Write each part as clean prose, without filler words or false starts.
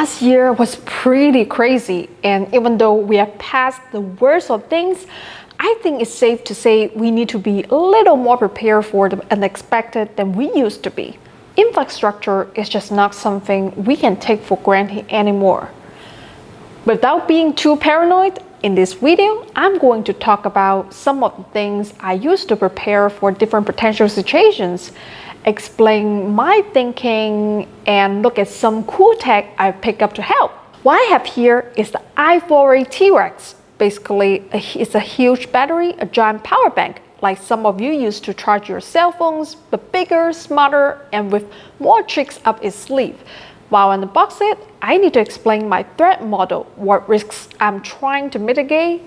Last year was pretty crazy, and even though we are past the worst of things, I think it's safe to say we need to be a little more prepared for the unexpected than we used to be. Infrastructure is just not something we can take for granted anymore. Without being too paranoid, in this video, I'm going to talk about some of the things I used to prepare for different potential situations, explain my thinking, and look at some cool tech I picked up to help. What I have here is the iForway T-Rex. Basically, it's a huge battery, a giant power bank, like some of you use to charge your cell phones, but bigger, smarter, and with more tricks up its sleeve. While I unbox it, I need to explain my threat model, what risks I'm trying to mitigate.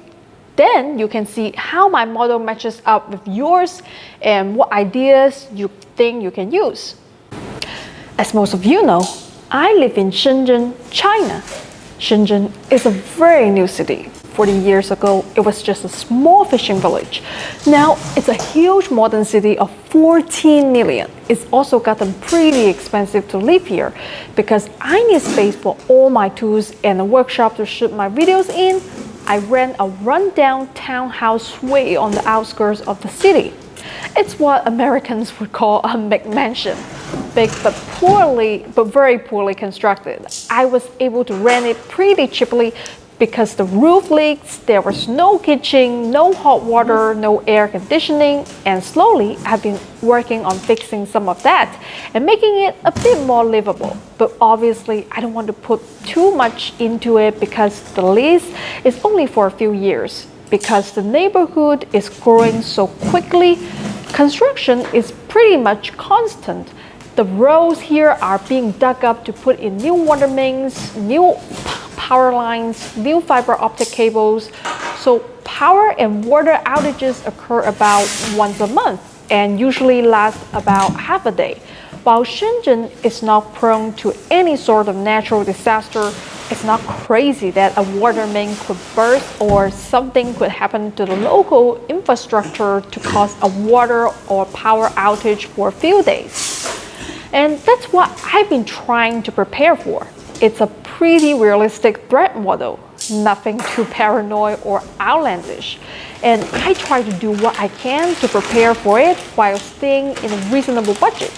Then you can see how my model matches up with yours and what ideas you think you can use. As most of you know, I live in Shenzhen, China. Shenzhen is a very new city. 40 years ago, it was just a small fishing village. Now, it's a huge modern city of 14 million. It's also gotten pretty expensive to live here because I need space for all my tools and a workshop to shoot my videos in. I rent a rundown townhouse way on the outskirts of the city. It's what Americans would call a McMansion. Big but very poorly constructed. I was able to rent it pretty cheaply because the roof leaks, there was no kitchen, no hot water, no air conditioning, and slowly I've been working on fixing some of that and making it a bit more livable. But obviously, I don't want to put too much into it because the lease is only for a few years. Because the neighborhood is growing so quickly, construction is pretty much constant. The roads here are being dug up to put in new water mains, new power lines, new fiber optic cables. So power and water outages occur about once a month and usually last about half a day. While Shenzhen is not prone to any sort of natural disaster, it's not crazy that a water main could burst or something could happen to the local infrastructure to cause a water or power outage for a few days. And that's what I've been trying to prepare for. It's a pretty realistic threat model, nothing too paranoid or outlandish. And I try to do what I can to prepare for it while staying in a reasonable budget.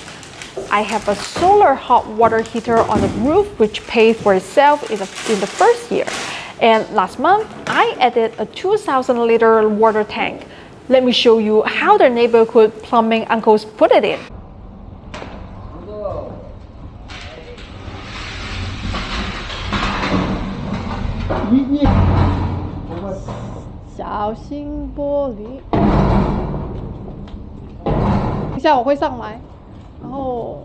I have a solar hot water heater on the roof which paid for itself in the first year. And last month, I added a 2,000-liter water tank. Let me show you how the neighborhood plumbing uncles put it in. 小心玻璃。等一下我会上来，然后。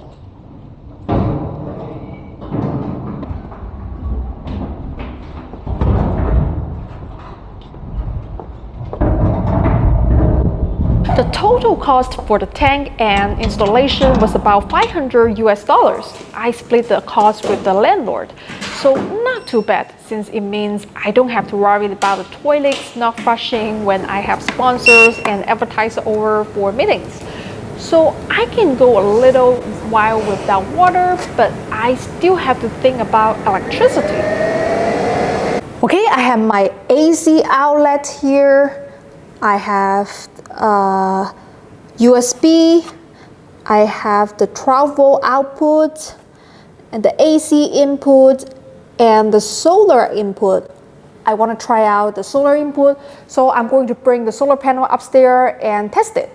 The total cost for the tank and installation was about $500. I split the cost with the landlord, so not too bad since it means I don't have to worry about the toilets not flushing when I have sponsors and advertisers over for meetings. So I can go a little while without water, but I still have to think about electricity. Okay, I have my AC outlet here. I have USB, I have the 12-volt output, and the AC input, and the solar input. I want to try out the solar input, so I'm going to bring the solar panel upstairs and test it.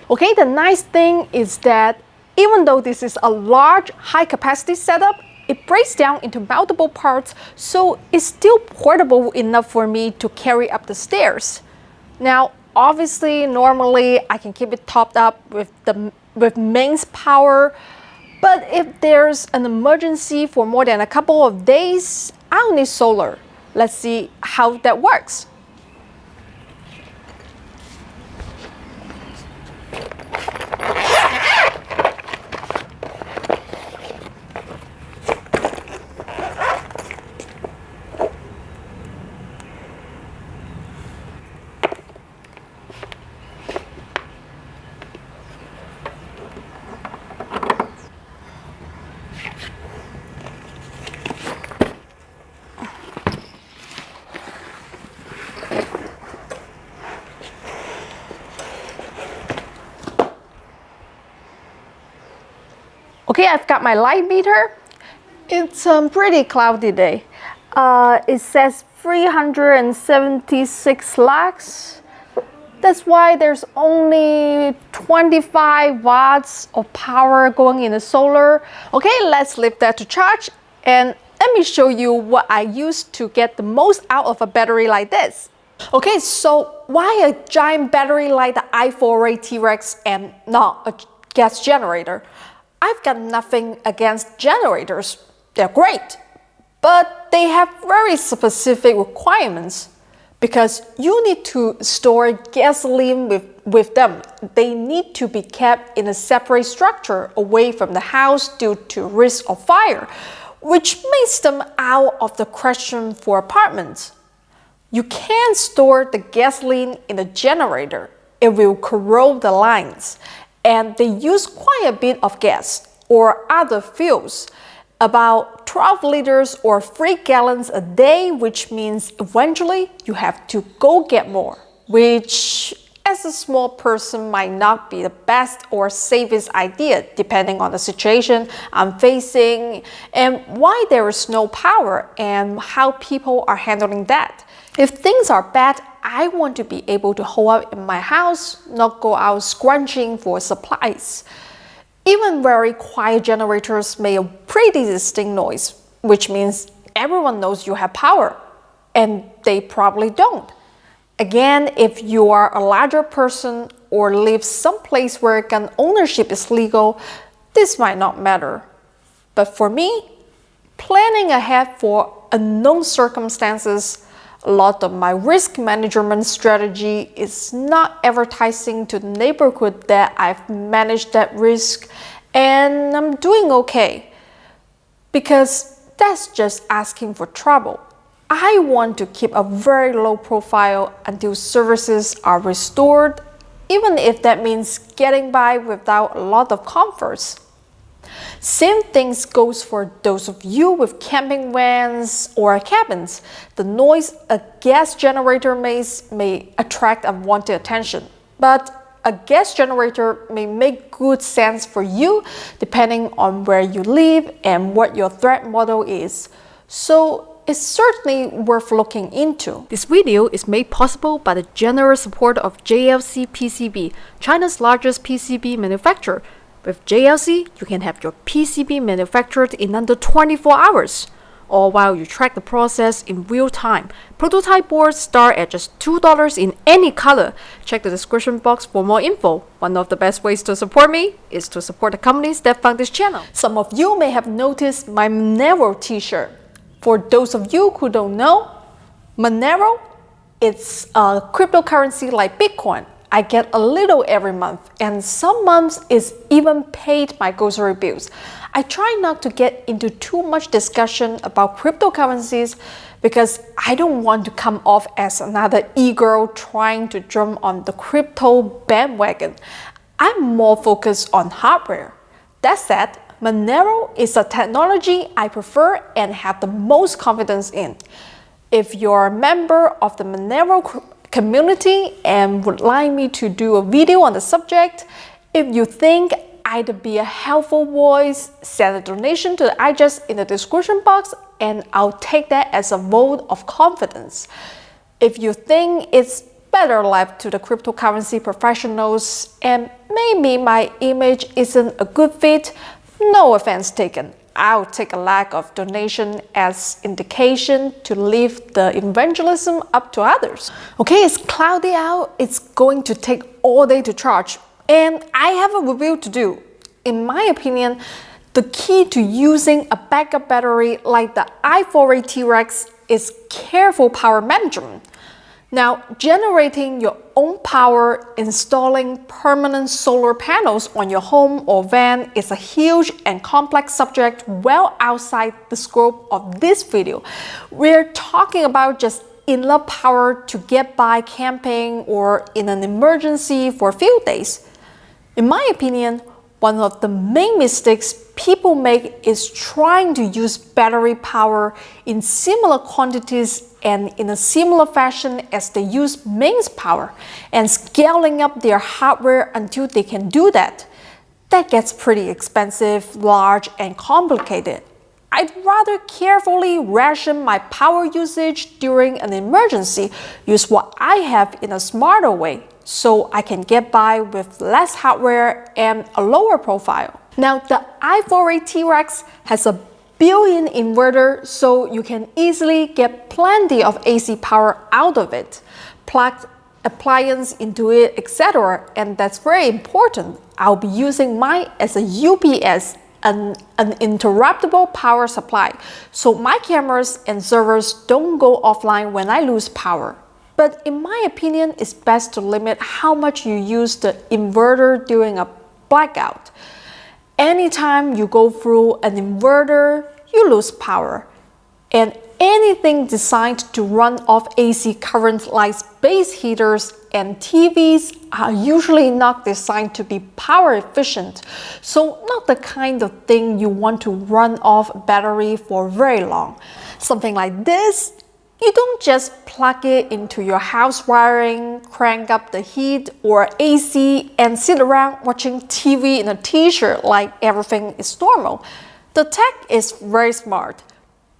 Okay, the nice thing is that even though this is a large, high-capacity setup, it breaks down into multiple parts, so it's still portable enough for me to carry up the stairs. Now, obviously, normally I can keep it topped up with mains power, but if there's an emergency for more than a couple of days, I'll need solar. Let's see how that works. I've got my light meter. It's a pretty cloudy day. It says 376 lux. That's why there's only 25 watts of power going in the solar. Okay, let's leave that to charge, and let me show you what I use to get the most out of a battery like this. Okay, so why a giant battery like the iForway T-Rex and not a gas generator? I've got nothing against generators. They're great, but they have very specific requirements because you need to store gasoline with them. They need to be kept in a separate structure away from the house due to risk of fire, which makes them out of the question for apartments. You can't store the gasoline in a generator. It will corrode the lines, and they use quite a bit of gas or other fuels, about 12 liters or 3 gallons a day, which means eventually you have to go get more, which as a small person might not be the best or safest idea depending on the situation I'm facing and why there is no power and how people are handling that. If things are bad, I want to be able to hold up in my house, not go out scrounging for supplies. Even very quiet generators make a pretty distinct noise, which means everyone knows you have power, and they probably don't. Again, if you are a larger person or live someplace where gun ownership is legal, this might not matter. But for me, planning ahead for unknown circumstances, a lot of my risk management strategy is not advertising to the neighborhood that I've managed that risk and I'm doing okay, because that's just asking for trouble. I want to keep a very low profile until services are restored, even if that means getting by without a lot of comforts. Same things goes for those of you with camping vans or cabins. The noise a gas generator makes may attract unwanted attention, but a gas generator may make good sense for you depending on where you live and what your threat model is. So it's certainly worth looking into. This video is made possible by the generous support of JLC PCB, China's largest PCB manufacturer. With JLC, you can have your PCB manufactured in under 24 hours, all while you track the process in real time. Prototype boards start at just $2 in any color. Check the description box for more info. One of the best ways to support me is to support the companies that fund this channel. Some of you may have noticed my Monero t-shirt. For those of you who don't know, Monero, it's a cryptocurrency like Bitcoin. I get a little every month, and some months it's even paid my grocery bills. I try not to get into too much discussion about cryptocurrencies because I don't want to come off as another e-girl trying to jump on the crypto bandwagon. I'm more focused on hardware. That said, Monero is a technology I prefer and have the most confidence in. If you're a member of the Monero community and would like me to do a video on the subject, if you think I'd be a helpful voice, send a donation to the iJust in the description box and I'll take that as a vote of confidence. If you think it's better left to the cryptocurrency professionals and maybe my image isn't a good fit, no offense taken. I'll take a lack of donation as indication to leave the evangelism up to others. Okay, it's cloudy out. It's going to take all day to charge. And I have a review to do. In my opinion, the key to using a backup battery like the iForway T-Rex is careful power management. Now, generating your own power, installing permanent solar panels on your home or van is a huge and complex subject well outside the scope of this video. We're talking about just enough power to get by camping or in an emergency for a few days. In my opinion, one of the main mistakes people make is trying to use battery power in similar quantities and in a similar fashion as they use mains power and scaling up their hardware until they can do that. that gets pretty expensive, large, and complicated. I'd rather carefully ration my power usage during an emergency, use what I have in a smarter way, so I can get by with less hardware and a lower profile. Now, the iForway T-Rex has a built-in inverter, so you can easily get plenty of AC power out of it. Plug appliance into it, etc. And that's very important. I'll be using mine as a UPS, an uninterruptible power supply, so my cameras and servers don't go offline when I lose power. But in my opinion, it's best to limit how much you use the inverter during a blackout. Anytime you go through an inverter, you lose power. And anything designed to run off AC current like space heaters and TVs are usually not designed to be power efficient, so not the kind of thing you want to run off a battery for very long. Something like this, you don't just plug it into your house wiring, crank up the heat or AC, and sit around watching TV in a t-shirt like everything is normal. The tech is very smart,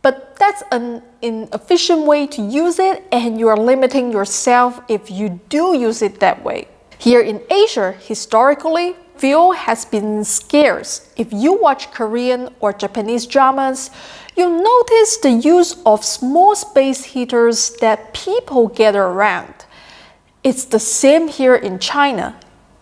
but that's an inefficient way to use it, and you are limiting yourself if you do use it that way. Here in Asia, historically, fuel has been scarce. If you watch Korean or Japanese dramas, you'll notice the use of small space heaters that people gather around. It's the same here in China.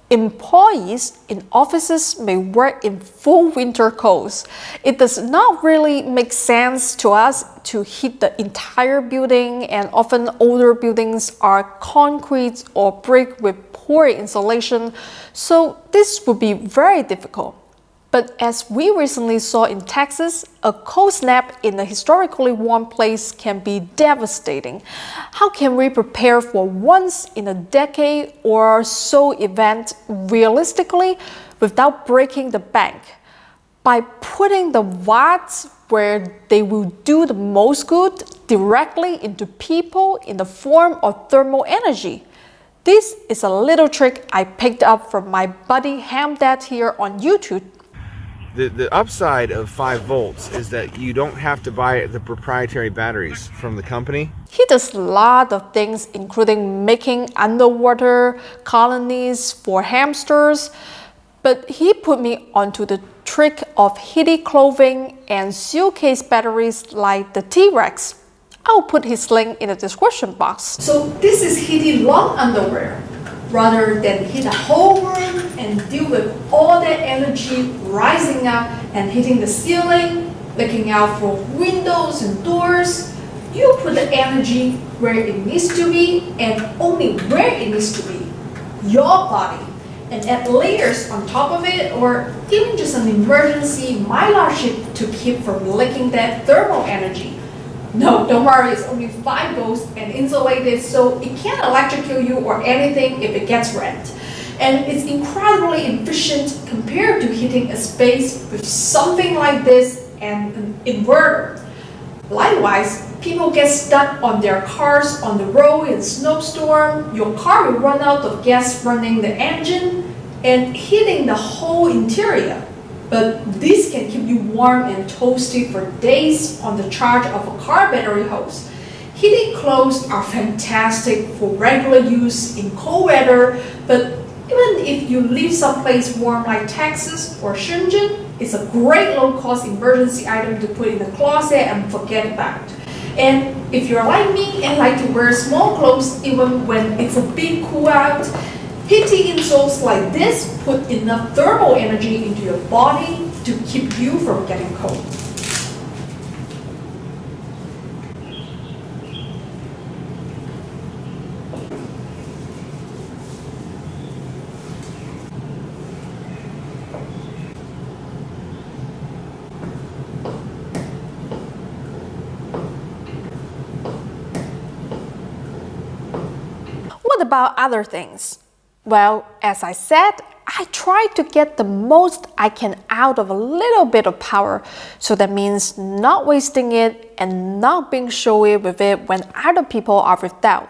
Employees in offices may work in full winter coats. It does not really make sense to us to heat the entire building, and often older buildings are concrete or brick with poor insulation, so this would be very difficult. But as we recently saw in Texas, a cold snap in a historically warm place can be devastating. How can we prepare for once in a decade or so event realistically without breaking the bank? By putting the watts where they will do the most good directly into people in the form of thermal energy. This is a little trick I picked up from my buddy Hamdad here on YouTube. The upside of 5 volts is that you don't have to buy the proprietary batteries from the company. He does a lot of things, including making underwater colonies for hamsters, but he put me onto the trick of heated clothing and suitcase batteries like the T-Rex. I'll put his link in the description box. So this is heated long underwear. Rather than heat a whole room and deal with all that energy rising up and hitting the ceiling, looking out for windows and doors, you put the energy where it needs to be and only where it needs to be, your body, and add layers on top of it, or even just an emergency mylar sheet to keep from leaking that thermal energy. No, don't worry, it's only 5 volts and insulated, so it can't electrocute you or anything if it gets wet. And it's incredibly efficient compared to heating a space with something like this and an inverter. Likewise, people get stuck on their cars on the road in a snowstorm. Your car will run out of gas running the engine and heating the whole interior. But this can keep you warm and toasty for days on the charge of a car battery hose. Heated clothes are fantastic for regular use in cold weather, but even if you live someplace warm like Texas or Shenzhen, it's a great low-cost emergency item to put in the closet and forget about. And if you're like me and like to wear small clothes even when it's a bit cool out, heated insoles like this put enough thermal energy into your body to keep you from getting cold. What about other things? Well, as I said, I try to get the most I can out of a little bit of power, so that means not wasting it and not being showy with it when other people are without.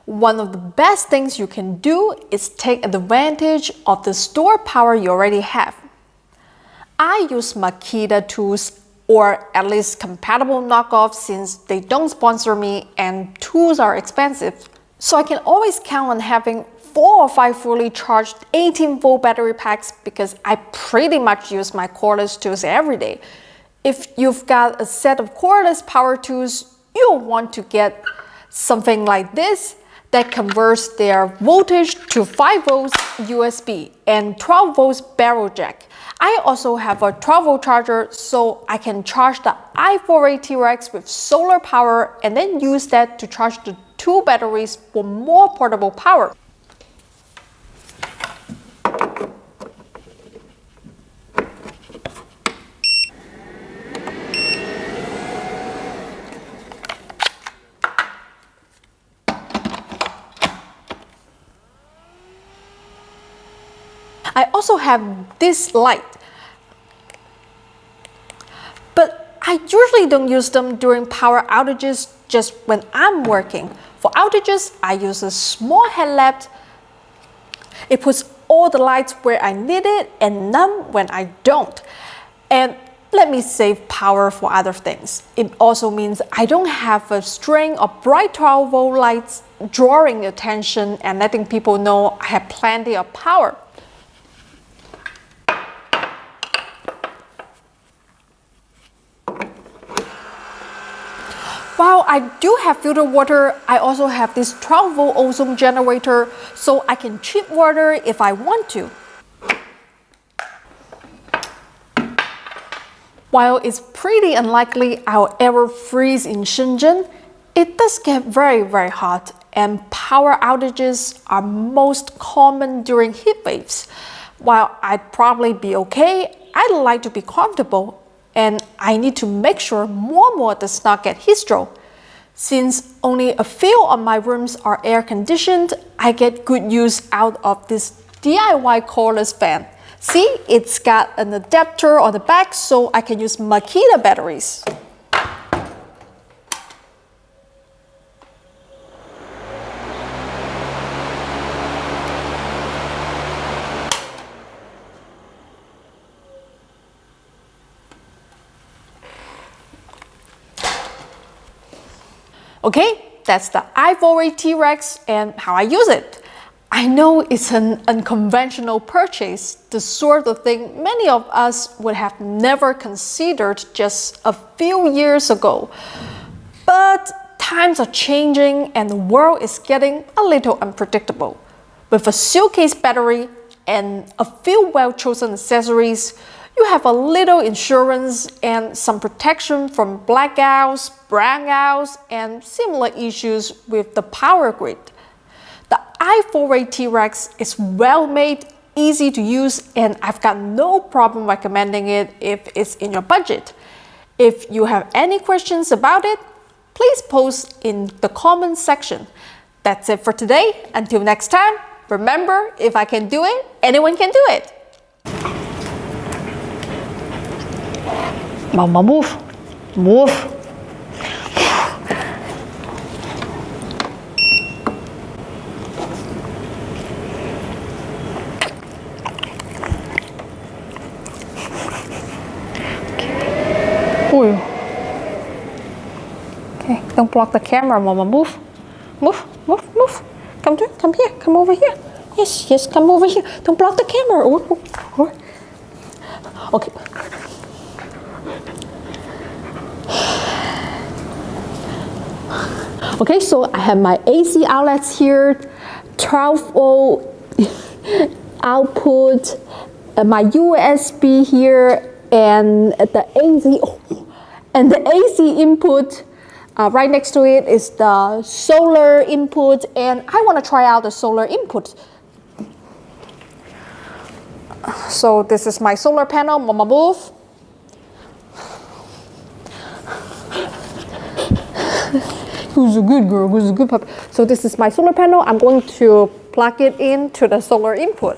One of the best things you can do is take advantage of the stored power you already have. I use Makita tools, or at least compatible knockoffs, since they don't sponsor me and tools are expensive. So I can always count on having 4 or 5 fully charged 18-volt battery packs because I pretty much use my cordless tools every day. If you've got a set of cordless power tools, you'll want to get something like this that converts their voltage to 5 volts USB and 12 volts barrel jack. I also have a 12 volt charger, so I can charge the iForway T-Rex with solar power and then use that to charge the 2 batteries for more portable power. I also have this light, but I usually don't use them during power outages, just when I'm working. For outages, I use a small headlamp. It puts all the lights where I need it and none when I don't. And let me save power for other things. It also means I don't have a string of bright 12 volt lights drawing attention and letting people know I have plenty of power. While I do have filtered water, I also have this 12 volt ozone generator, so I can treat water if I want to. While it's pretty unlikely I'll ever freeze in Shenzhen, it does get very hot, and power outages are most common during heat waves. While I'd probably be okay, I'd like to be comfortable, and I need to make sure Momo does not get heat stroke. Since only a few of my rooms are air conditioned, I get good use out of this DIY cordless fan. See, it's got an adapter on the back so I can use Makita batteries. Okay, that's the iForway T-Rex and how I use it. I know it's an unconventional purchase, the sort of thing many of us would have never considered just a few years ago. But times are changing and the world is getting a little unpredictable. With a suitcase battery and a few well-chosen accessories, you have a little insurance and some protection from blackouts, brownouts, and similar issues with the power grid. The iForway T-Rex is well made, easy to use, and I've got no problem recommending it if it's in your budget. If you have any questions about it, please post in the comments section. That's it for today. Until next time, remember, if I can do it, anyone can do it. Mama, move. Move. Okay. Okay, don't block the camera, Mama. Move. Move. Move. Move. Come here. Come over here. Yes, come over here. Don't block the camera. Okay. Okay, so I have my AC outlets here, 12 volt output, my USB here, and the AC input. Right next to it is the solar input, and I want to try out the solar input. So this is my solar panel, Mama move. Who's a good girl? Who's a good puppy? So this is my solar panel. I'm going to plug it into the solar input.